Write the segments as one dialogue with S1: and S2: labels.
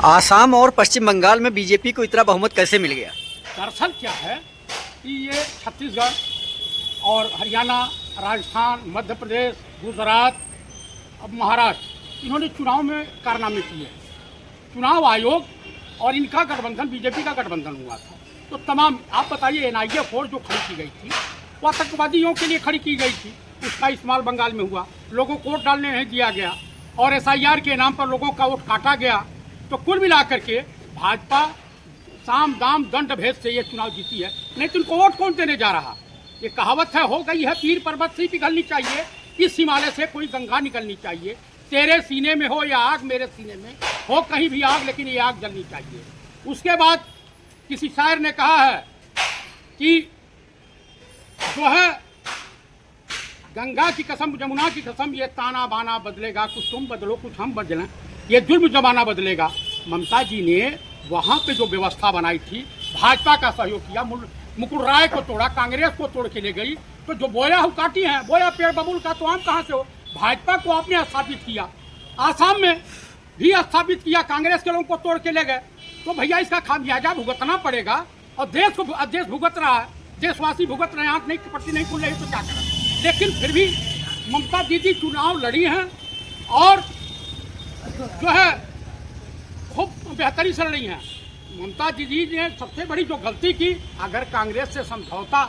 S1: आसाम और पश्चिम बंगाल में बीजेपी को इतना बहुमत कैसे मिल गया?
S2: दरअसल क्या है कि ये छत्तीसगढ़ और हरियाणा, राजस्थान, मध्य प्रदेश, गुजरात, अब महाराष्ट्र, इन्होंने चुनाव में कारनामे किए। चुनाव आयोग और इनका गठबंधन, बीजेपी का गठबंधन हुआ था, तो तमाम आप बताइए एनआईए फोर्स जो खड़ी की गई थी वो आतंकवादियों के लिए खड़ी की गई थी। उसका इस्तेमाल बंगाल में हुआ, लोगों को वोट डालने नहीं दिया गया और एसआईआर के नाम पर लोगों का वोट काटा गया। तो कुल मिलाकर के भाजपा साम दाम दंड भेद से ये चुनाव जीती है, नहीं तो उनको वोट कौन देने जा रहा? ये कहावत है, हो गई है पीर पर्वत से ही पिघलनी चाहिए, इस हिमालय से कोई गंगा निकलनी चाहिए। तेरे सीने में हो या आग, मेरे सीने में हो कहीं भी आग, लेकिन ये आग जलनी चाहिए। उसके बाद किसी शायर ने कहा है कि जो है गंगा की कसम, जमुना की कसम, ये ताना बाना बदलेगा, कुछ तुम बदलो कुछ हम बदलें, ये जुल्म जमाना बदलेगा। ममता जी ने वहाँ पे जो व्यवस्था बनाई थी, भाजपा का सहयोग किया, मुकुल राय को तोड़ा, कांग्रेस को तोड़ के ले गई। तो जो बोया हो काटी है, बोया पेड़ बबूल का, तो आम कहाँ से हो? भाजपा को आपने स्थापित किया, आसाम में भी स्थापित किया, कांग्रेस के लोगों को तोड़ के ले गए। तो भैया इसका खामियाजा भुगतना पड़ेगा और देश भुगत रहा है, देशवासी भुगत रहे हैं। आँख नहीं पट्टी नहीं खुल रही तो क्या करें? लेकिन फिर भी ममता दीदी चुनाव लड़ी हैं और जो है खूब बेहतरी से लड़ी हैं। ममता दीदी ने सबसे बड़ी जो गलती की, अगर कांग्रेस से समझौता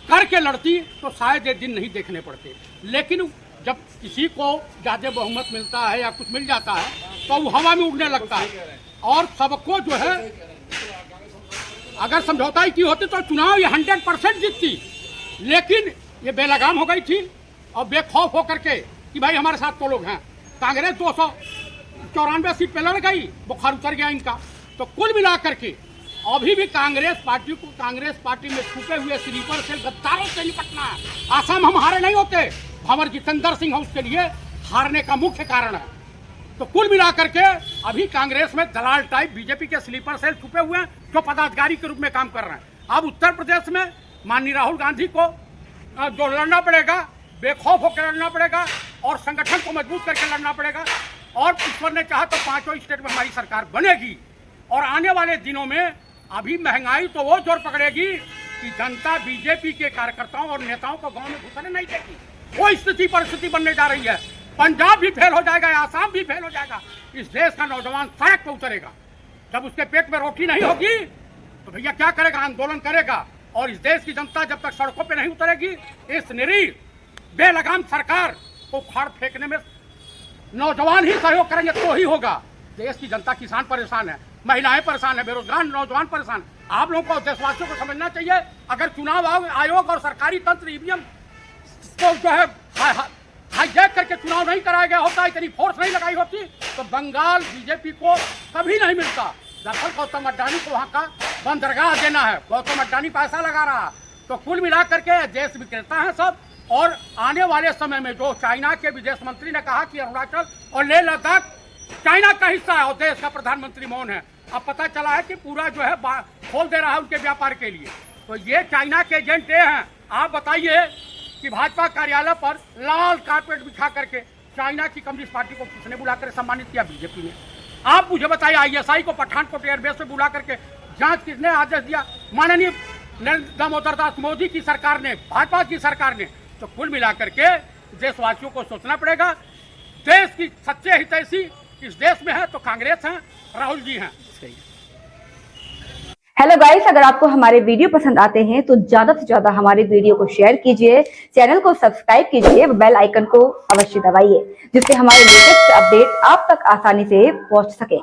S2: करके लड़ती तो शायद ये दिन नहीं देखने पड़ते। लेकिन जब किसी को ज़्यादा बहुमत मिलता है या कुछ मिल जाता है तो वो हवा में उड़ने लगता है और सबको जो है, अगर समझौता ही की होती तो चुनाव ये 100% जीतती। लेकिन ये बेलगाम हो गई थी और बेखौफ होकर के कि भाई हमारे साथ तो लोग हैं। कांग्रेस 294 सीट पे लड़ गई, बुखार उतर गया इनका। तो कुल मिलाकर के अभी भी कांग्रेस पार्टी को, कांग्रेस पार्टी में छुपे हुए स्लीपर सेल गद्दारों से निपटना है। आसाम हम हारे नहीं होते, भंवर जितेंद्र सिंह उसके लिए हारने का मुख्य कारण है। तो कुल मिलाकर के अभी कांग्रेस में दलाल टाइप बीजेपी के स्लीपर सेल छुपे हुए हैं जो पदाधिकारी के रूप में काम कर रहे हैं। अब उत्तर प्रदेश में माननीय राहुल गांधी को जो लड़ना पड़ेगा, बेखौफ होकर लड़ना पड़ेगा और संगठन को मजबूत करके लड़ना पड़ेगा। और ईश्वर ने चाहा तो 5 स्टेट में हमारी सरकार बनेगी। और आने वाले दिनों में अभी महंगाई तो वो जोर पकड़ेगी कि जनता बीजेपी के कार्यकर्ताओं और नेताओं को गांव में घुसने नहीं देगी। वो स्थिति परिस्थिति बनने जा रही है। पंजाब भी फेल हो जाएगा, आसाम भी फेल हो जाएगा। इस देश का नौजवान सड़क पर उतरेगा। जब उसके पेट में रोटी नहीं होगी तो भैया क्या करेगा? आंदोलन करेगा। और इस देश की जनता जब तक सड़कों पे नहीं उतरेगी, इस निरीह बेलगाम सरकार को उखाड़ फेंकने में नौजवान ही सहयोग करेंगे तो ही होगा। देश की जनता, किसान परेशान है, महिलाएं परेशान है, बेरोजगार नौजवान परेशान। आप लोगों को, देशवासियों को समझना चाहिए, अगर चुनाव आयोग और सरकारी तंत्र ईवीएम को जो है हाईजैक करके चुनाव नहीं कराया गया होता, इतनी फोर्स नहीं लगाई होती, तो बंगाल बीजेपी को कभी नहीं मिलता। दरअसल गौतम अड्डानी को वहाँ का बंदरगाह देना है, गौतम अड्डानी पैसा लगा रहा। तो कुल मिलाकर के देश विक्रेता है सब। और आने वाले समय में जो चाइना के विदेश मंत्री ने कहा कि अरुणाचल और लेह लद्दाख चाइना का हिस्सा है और देश का प्रधानमंत्री मौन है, अब पता चला है कि पूरा जो है खोल दे रहा है उनके व्यापार के लिए। तो ये चाइना के एजेंट ये हैं। आप बताइए कि भाजपा कार्यालय पर लाल कारपेट बिछा करके चाइना की कम्युनिस्ट पार्टी को किसने बुलाकर सम्मानित किया? बीजेपी ने। आप मुझे बताइए, आईएसआई को पठानकोट एयरबेस पे बुला करके जांच किसने आदेश दिया? माननीय नरेंद्र दामोदर दास मोदी की सरकार ने, भाजपा की सरकार ने। तो कुल मिलाकर के देशवासियों को सोचना पड़ेगा। देश की सच्चे हितैषी इस देश में है तो कांग्रेस है, राहुल जी हैं।
S3: हेलो गाइस, अगर आपको हमारे वीडियो पसंद आते हैं तो ज्यादा से ज्यादा हमारे वीडियो को शेयर कीजिए, चैनल को सब्सक्राइब कीजिए, बेल आइकन को अवश्य दबाइए जिससे हमारे लेटेस्ट अपडेट आप तक आसानी से पहुंच सके।